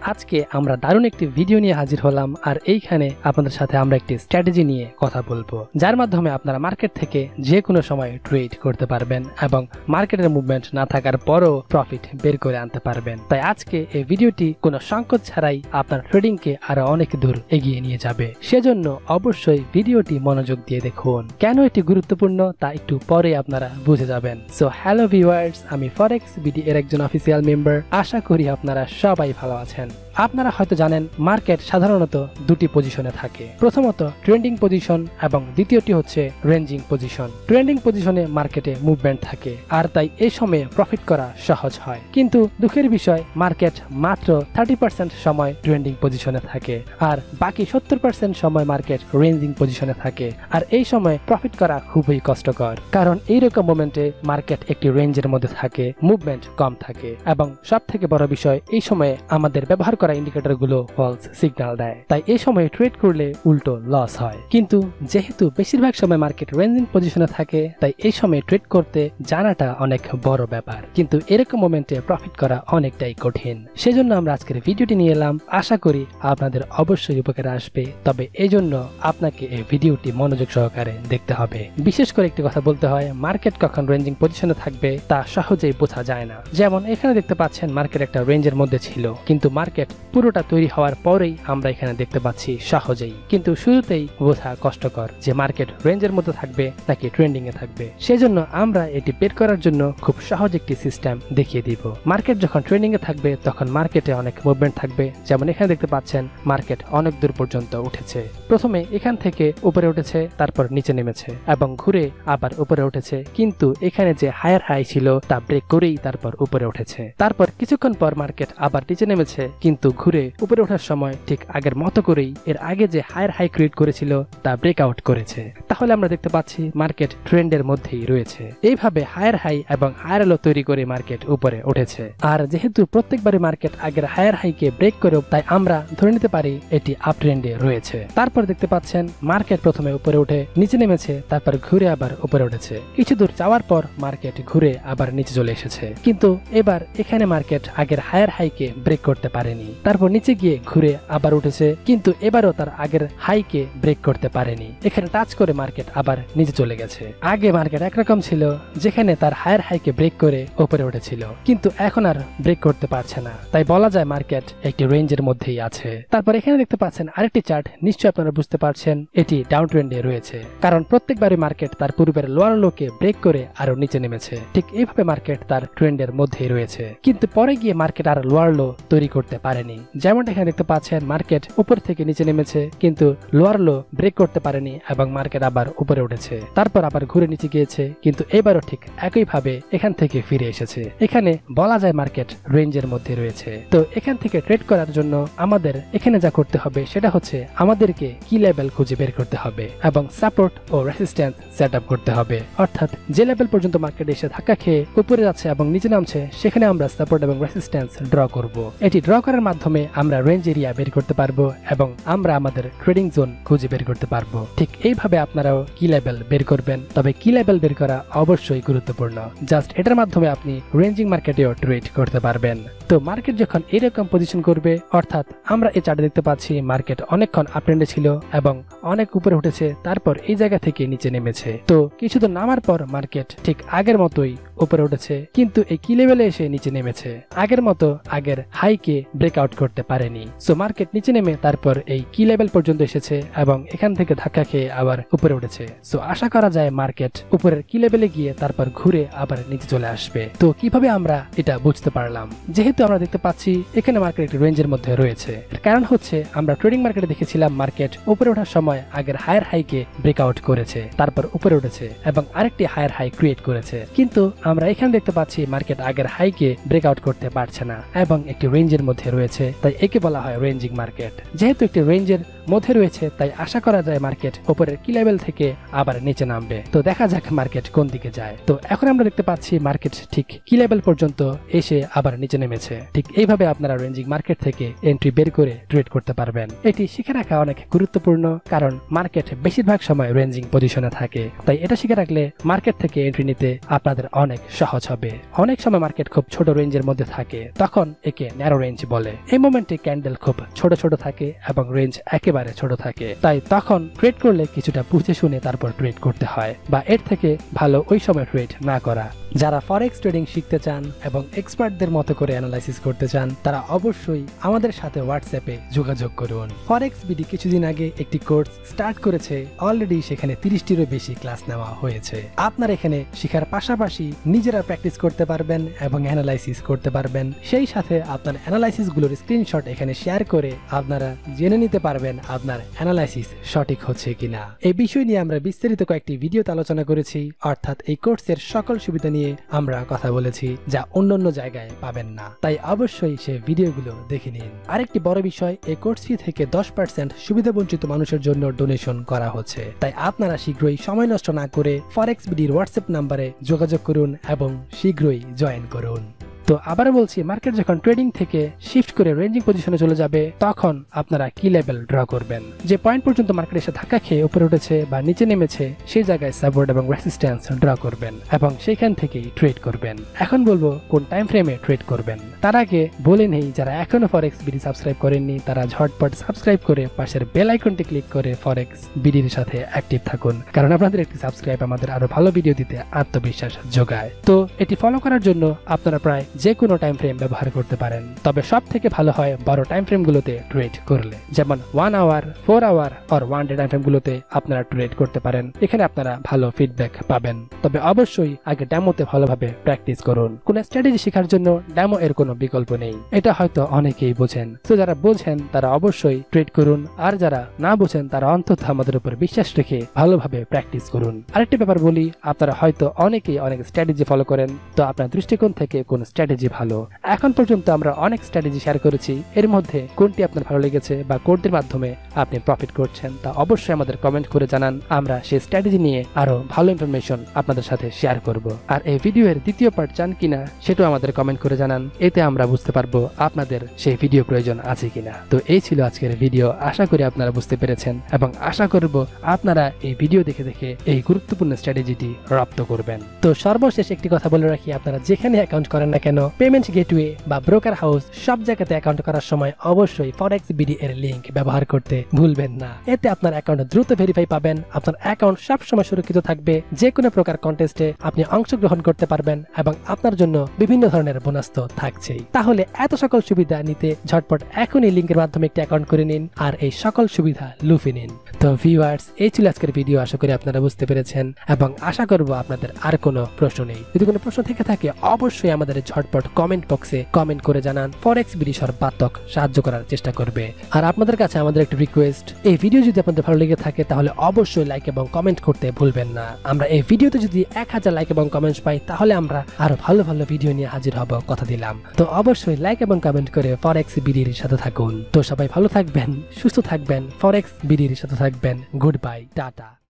আজকে আমরা দারুণ একটি ভিডিও নিয়ে হাজির হলাম আর এইখানে আপনাদের সাথে আমরা একটি স্ট্র্যাটেজি নিয়ে কথা বলবো যার মাধ্যমে আপনারা মার্কেট থেকে যে কোনো সময় ট্রেড করতে পারবেন এবং মার্কেটের মুভমেন্ট না থাকার পরও প্রফিট বের করে আনতে পারবেন। তাই আজকে এই ভিডিওটি কোনো সংকোচ ছাড়াই আপনার ট্রেডিংকে আরো অনেক দূর এগিয়ে নিয়ে যাবে। সেজন্য অবশ্যই ভিডিওটি মনোযোগ দিয়ে দেখুন। কেন এটি গুরুত্বপূর্ণ তা একটু পরে আপনারা বুঝে যাবেন। সো হ্যালো ভিউয়ার্স, আমি ফরেক্স বিডি এর একজন অফিসিয়াল মেম্বার। আশা করি আপনারা সবাই ভালো আছেন। আপনারা হয়তো জানেন মার্কেট সাধারণত দুটি পজিশনে থাকে, প্রথমত ট্রেন্ডিং পজিশন এবং দ্বিতীয়টি হচ্ছে রেঞ্জিং পজিশন। ট্রেন্ডিং পজিশনে মার্কেটে মুভমেন্ট থাকে আর তাই এই সময়ে প্রফিট করা সহজ হয়। কিন্তু দুঃখের বিষয় মার্কেট মাত্র 30% সময় ট্রেন্ডিং পজিশনে থাকে আর বাকি 70% সময় মার্কেট রেঞ্জিং পজিশনে থাকে। আর এই সময় প্রফিট করা খুবই কষ্টকর, কারণ এইরকম মোমেন্টে মার্কেট একটি রেঞ্জের মধ্যে থাকে, মুভমেন্ট কম থাকে এবং সব থেকে বড় বিষয় এই সময়ে আমাদের ব্যবহার করা ইন্ডিকেটর গুলো ফলস সিগন্যাল দেয়। তাই এই সময় ট্রেড করলে উল্টো লস হয়। কিন্তু যেহেতু বেশিরভাগ সময় মার্কেট রেঞ্জিং পজিশনে থাকে তাই এই সময় ট্রেড করতে জানাটা অনেক বড় ব্যাপার, কিন্তু এরকম মোমেন্টে প্রফিট করা অনেকটাই কঠিন। সেজন্য আমরা আজকের ভিডিওটি নিয়ে এলাম। আশা করি আপনাদের অবশ্যই উপকারে আসবে, তবে এই জন্য আপনাকে এই ভিডিওটি মনোযোগ সহকারে দেখতে হবে। বিশেষ করে একটি কথা বলতে হয়, মার্কেট কখন রেঞ্জিং পজিশনে থাকবে তা সহজেই বোঝা যায় না। যেমন এখানে দেখতে পাচ্ছেন মার্কেট একটা রেঞ্জের মধ্যে ছিল, কিন্তু মার্কেট পুরোটা তৈরি হওয়ার পরেই আমরা এখানে দেখতে পাচ্ছি সহজেই, কিন্তু শুরুতেই বোঝা কষ্টকর যে মার্কেট রেঞ্জের মধ্যে থাকবে নাকি ট্রেন্ডিং এ থাকবে। সেজন্য আমরা এটি বের করার জন্য খুব সহজ একটি সিস্টেম দেখিয়ে দিব। মার্কেট যখন ট্রেন্ডিং এ থাকবে তখন মার্কেটে অনেক মুভমেন্ট থাকবে। যেমন এখানে দেখতে পাচ্ছেন মার্কেট অনেক দূর পর্যন্ত উঠেছে। প্রথমে এখান থেকে উপরে উঠেছে, তারপর নিচে নেমেছে এবং ঘুরে আবার উপরে উঠেছে, কিন্তু এখানে যে হায়ার হাই ছিল তা ব্রেক করেই তারপর উপরে উঠেছে। তারপর কিছুক্ষণ পর মার্কেট আবার নিচে নেমেছে, কিন্তু ঘুরে উপরে ওঠার সময় ঠিক আগের মতো করেই এর আগে যে হায়ার হাই ক্রিয়েট করেছিল তা ব্রেকআউট করেছে। তাহলে আমরা দেখতে পাচ্ছি মার্কেট ট্রেন্ডের মধ্যেই রয়েছে। এইভাবে হায়ার হাই এবং হায়ার লো তৈরি করে মার্কেট উপরে উঠেছে। আর যেহেতু প্রত্যেকবারই মার্কেট আগের হায়ার হাইকে ব্রেক করে, তাই আমরা ধরে নিতে পারি এটি আপ ট্রেন্ডে রয়েছে। তারপর দেখতে পাচ্ছেন মার্কেট প্রথমে উপরে উঠে নিচে নেমেছে, তারপর ঘুরে আবার উপরে উঠেছে। কিছু দূর যাওয়ার পর মার্কেট ঘুরে আবার নিচে চলে এসেছে, কিন্তু এবার এখানে মার্কেট আগের হায়ার হাইকে ব্রেক করতে পারেনি। তারপর নিচে গিয়ে ঘুরে আবার উঠেছে, কিন্তু এবারও তার আগের হাইকে ব্রেক করতে পারেনি। এখানে টাচ করে মার্কেট আবার নিচে চলে গেছে। আগে মার্কেট একরকম ছিল, যেখানে তার হায়ার হাইকে ব্রেক করে উপরে উঠেছিল, কিন্তু এখন আর ব্রেক করতে পারছে না। তাই বলা যায় মার্কেট একটি রেঞ্জের মধ্যেই আছে। তারপর এখানে দেখতে পাচ্ছেন আরেকটি চার্ট, নিশ্চয়ই আপনারা বুঝতে পারছেন এটি ডাউন ট্রেন্ডে রয়েছে, কারণ প্রত্যেকবারই মার্কেট তার পূর্বের লোয়ার লোকে ব্রেক করে আরো নিচে নেমেছে। ঠিক এইভাবে মার্কেট তার ট্রেন্ডের মধ্যেই রয়েছে, কিন্তু পরে গিয়ে মার্কেট আর লোয়ার লো তৈরি করতে পারেনি। যেমন এখানে দেখতে পাচ্ছেন মার্কেট উপর থেকে নিচে নেমেছে, কিন্তু লোয়ার লো ব্রেক করতে পারেনি এবং মার্কেট আবার উপরে উঠেছে। তারপর আবার ঘুরে নিচে গিয়েছে, কিন্তু এবারও ঠিক একইভাবে এখান থেকে ফিরে এসেছে। এখানে বলা যায় মার্কেট রেঞ্জের মধ্যে রয়েছে। তো এখান থেকে ট্রেড করার জন্য আমাদের এখানে যা করতে হবে সেটা হচ্ছে আমাদেরকে কি লেভেল খুঁজে বের করতে হবে এবং সাপোর্ট ও রেসিস্ট্যান্স সেট আপ করতে হবে। অর্থাৎ যে লেভেল পর্যন্ত মার্কেট এসে ধাক্কা খেয়ে উপরে যাচ্ছে এবং নিচে নামছে, সেখানে আমরা সাপোর্ট এবং রেসিস্ট্যান্স ড্র করব। এটি ড্র করার মাধ্যমে আমরা রেঞ্জ এরিয়া বের করতে পারবো এবং আমরা আমাদের ট্রেডিং জোন খুঁজে বের করতে পারবো। ঠিক এইভাবে আপনারাও কি লেভেল বের করবেন। তবে কি লেভেল বের করা অবশ্যই গুরুত্বপূর্ণ, জাস্ট এটার মাধ্যমে আপনি রেঞ্জিং মার্কেটেও ট্রেড করতে পারবেন। তো মার্কেট যখন এরকম পজিশন করবে, অর্থাৎ আমরা এই চার্টে দেখতে পাচ্ছি মার্কেট অনেকক্ষণ আপ ট্রেন্ডে ছিল এবং অনেক উপরে উঠেছে, তারপর এই জায়গা থেকে নিচে নেমেছে। তো কিছুদিন নামার পর মার্কেট ঠিক আগের মতোই উপরে উঠেছে, কিন্তু এই কি লেভেলে এসে নিচে নেমেছে, আগের মতো আগের হাইকে ব্রেকআউট করতে পারেনি। সো মার্কেট নিচে নেমে তারপর এই কি লেভেল পর্যন্ত এসেছে এবং এখান থেকে ধাক্কা খেয়ে আবার উপরে উঠেছে। সো আশা করা যায় মার্কেট উপরের কি লেভেলে গিয়ে তারপর ঘুরে আবার নিচে চলে আসবে। তো কিভাবে আমরা এটা বুঝতে পারলাম? যেহেতু আমরা দেখতে পাচ্ছি এখানে মার্কেট একটি রেঞ্জের মধ্যে রয়েছে, এর কারণ হচ্ছে আমরা ট্রেডিং মার্কেটে দেখেছিলাম মার্কেট উপরে ওঠার সময় আগের হায়ার হাইকে ব্রেকআউট করেছে, তারপর উপরে উঠেছে এবং আরেকটি হায়ার হাই ক্রিয়েট করেছে। কিন্তু আমরা এখানে দেখতে পাচ্ছি মার্কেট আগের হাইকে ব্রেকআউট করতে পারছে না এবং একটি রেঞ্জের মধ্যে রয়েছে, তাই একে বলা হয় রেঞ্জিং মার্কেট। যেহেতু একটি রেঞ্জের মধ্যে রয়েছে, তাই আশা করা যায় মার্কেট উপরের কি লেভেল থেকে আবার নিচে নামবে। তো দেখা যাক মার্কেট কোন দিকে যায়। তো এখন আমরা দেখতে পাচ্ছি মার্কেট ঠিক কি লেভেল পর্যন্ত এসে আবার নিচে নেমেছে। ঠিক এইভাবে আপনারা রেঞ্জিং মার্কেট থেকে এন্ট্রি বের করে ট্রেড করতে পারবেন। এটি শিখে রাখা অনেক গুরুত্বপূর্ণ, কারণ মার্কেট বেশিরভাগ সময় রেঞ্জিং পজিশনে থাকে। তাই এটা শিখে রাখলে মার্কেট থেকে এন্ট্রি নিতে আপনাদের অনেক সহজ হবে। অনেক সময় মার্কেট খুব ছোট রেঞ্জের মধ্যে থাকে, তখন একে ন্যারো রেঞ্জ বলে। এই মোমেন্টে ক্যান্ডেল খুব ছোট ছোট থাকে এবং রেঞ্জ একেবারে ছোট থাকে, তাই তখন ট্রেড করলে কিছুটা বুঝে শুনে তারপর ট্রেড করতে হয়, বা এর থেকে ভালো ওই সময় ট্রেড না করা। যারা ফরেক্স ট্রেডিং শিখতে চান এবং এক্সপার্টদের মতো করে অ্যানালাইসিস করতে চান, তারা অবশ্যই আমাদের সাথে হোয়াটসঅ্যাপে যোগাযোগ করুন। ফরেক্স বিডি কিছুদিন আগে একটি কোর্স স্টার্ট করেছে, অলরেডি সেখানে 30টিরও বেশি ক্লাস নেওয়া হয়েছে। আপনারা এখানে শেখার পাশাপাশি নিজেরা প্র্যাকটিস করতে পারবেন এবং অ্যানালাইসিস করতে পারবেন। সেই সাথে আপনার অ্যানালাইসিস গুলোর স্ক্রিনশট এখানে শেয়ার করে আপনারা জেনে নিতে পারবেন আপনার অ্যানালাইসিস সঠিক হচ্ছে কিনা। এই বিষয় নিয়ে আমরা বিস্তারিত কয়েকটি ভিডিওতে আলোচনা করেছি, অর্থাৎ এই কোর্সের সকল সুবিধা নিয়ে আমরা কথা বলেছি, যা অন্যান্য জায়গায় পাবেন না। তাই অবশ্যই সেই ভিডিওগুলো দেখে নিন। আরেকটি বড় বিষয়, এই কোর্স ফি থেকে 10% সুবিধাবঞ্চিত মানুষের জন্য ডোনেশন করা হচ্ছে। তাই আপনারা শীঘ্রই সময় নষ্ট না করে ফরেক্স বিডির হোয়াটসঅ্যাপ নাম্বারে যোগাযোগ করুন এবং শীঘ্রই জয়েন করুন। তো আবার বলছি, মার্কেট যখন ট্রেডিং থেকে শিফট করে রেঞ্জিং পজিশনে চলে যাবে, তখন আপনারা কি লেভেল ড্র করবেন। যে পয়েন্ট পর্যন্ত মার্কেট এসে ধাক্কা খেয়ে উপরে উঠেছে বা নিচে নেমেছে, সেই জায়গায় সাপোর্ট এবং রেসিস্ট্যান্স ড্র করবেন এবং সেইখান থেকেই ট্রেড করবেন। এখন বলবো কোন টাইম ফ্রেমে ট্রেড করবেন। তার আগে বলে নেই, যারা এখনো ফরেক্স বিডি সাবস্ক্রাইব করেননি, তারা ঝটপট সাবস্ক্রাইব করে পাশের বেল আইকনটি ক্লিক করে ফরেক্স বিডির সাথে অ্যাক্টিভ থাকুন, কারণ আপনাদের একটি সাবস্ক্রাইব আমাদের আরো ভালো ভিডিও দিতে আত্মবিশ্বাস যোগায়। তো এটি ফলো করার জন্য আপনারা প্রায় যে কোনো টাইম ফ্রেম ব্যবহার করতে পারেন, তবে সব থেকে ভালো হয় বড় টাইম ফ্রেম গুলোতে ট্রেড করলে, যেমন 1 আওয়ার, 4 আওয়ার আর 1 ডে টাইম ফ্রেম গুলোতে আপনারা ট্রেড করতে পারেন। এখানে আপনারা ভালো ফিডব্যাক পাবেন। তবে অবশ্যই আগে ডেমোতে ভালোভাবে প্র্যাকটিস করুন। কোন স্ট্র্যাটেজি শেখার জন্য ডেমো এর কোনো বিকল্প নেই, এটা হয়তো অনেকেই বোঝেন। তো যারা বোঝেন তারা অবশ্যই ট্রেড করুন, আর যারা না বোঝেন তারা অন্তত আমাদের উপর বিশ্বাস রেখে ভালোভাবে প্র্যাকটিস করুন। আরেকটি ব্যাপার বলি, আপনারা হয়তো অনেকেই অনেক স্ট্র্যাটেজি ফলো করেন, তো আপনার দৃষ্টিকোণ থেকে কোন স্ট্র্যাটেজি ভালো। এখন পর্যন্ত আমরা অনেক স্ট্র্যাটেজি শেয়ার করেছি, এর মধ্যে কোনটি আপনার ভালো লেগেছে বা কোনটির মাধ্যমে আপনি প্রফিট করছেন, তা অবশ্যই আমাদের কমেন্ট করে জানান। আমরা সেই স্ট্র্যাটেজি নিয়ে আরো ভালো ইনফরমেশন আপনাদের সাথে শেয়ার করব। আর এই ভিডিওর দ্বিতীয় পার্ট চান কিনা সেটাও আমাদের কমেন্ট করে জানান, এতে আমরা বুঝতে পারবো আপনাদের সেই ভিডিও প্রয়োজন আছে কিনা। তো এই ছিল আজকের ভিডিও, আশা করি আপনারা বুঝতে পেরেছেন এবং আশা করব আপনারা এই ভিডিও দেখে দেখে এই গুরুত্বপূর্ণ স্ট্র্যাটেজিটি রপ্ত করবেন। তো সর্বশেষ একটি কথা বলে রাখি, আপনারা যেখানে অ্যাকাউন্ট করেন না কেন, পেমেন্ট গেটওয়ে বা ব্রোকার হাউস সব জায়গাতে অ্যাকাউন্ট করার সময় অবশ্যই ফরেক্স বিডি এর লিংক ব্যবহার করতে ভুলবেন না। এতে আপনার অ্যাকাউন্ট দ্রুত ভেরিফাই পাবেন, আপনার অ্যাকাউন্ট সবসময় সুরক্ষিত থাকবে, যে কোনো প্রকার কন্টেস্টে আপনি অংশগ্রহণ করতে পারবেন এবং আপনার জন্য বিভিন্ন ধরনের বোনাস তো থাকছেই। তাহলে এত সকল সুবিধা নিতে ঝটপট এখনই লিংকের মাধ্যমে একটি অ্যাকাউন্ট করে নিন আর এই সকল সুবিধা লুফে নিন। তো ভিউয়ার্স, এই ছিল আজকের ভিডিও, আশা করি আপনারা বুঝতে পেরেছেন এবং আশা করব আপনাদের আর কোনো প্রশ্ন নেই। যদি কোনো প্রশ্ন থেকে থাকে অবশ্যই আমাদের ঝটপট কমেন্ট বক্সে কমেন্ট করে জানান, ফরেক্স বিডি সর্বাত্মক সাহায্য করার চেষ্টা করবে। আর আপনাদের কাছে আমাদের একটা রিকোয়েস্ট, এই ভিডিও যদি আপনাদের ভালো লেগে থাকে তাহলে অবশ্যই লাইক এবং কমেন্ট করতে ভুলবেন না। আমরা এই ভিডিওতে যদি 1000 লাইক এবং কমেন্টস পাই তাহলে আমরা আরো ভালো ভালো ভিডিও নিয়ে হাজির হব, কথা দিলাম। তো অবশ্যই লাইক এবং কমেন্ট করে ফরেক্স বিডির সাথে থাকুন। তো সবাই ভালো থাকবেন, সুস্থ থাকবেন, ফরেক্স বিডির সাথে থাকবেন। Good bye, tata.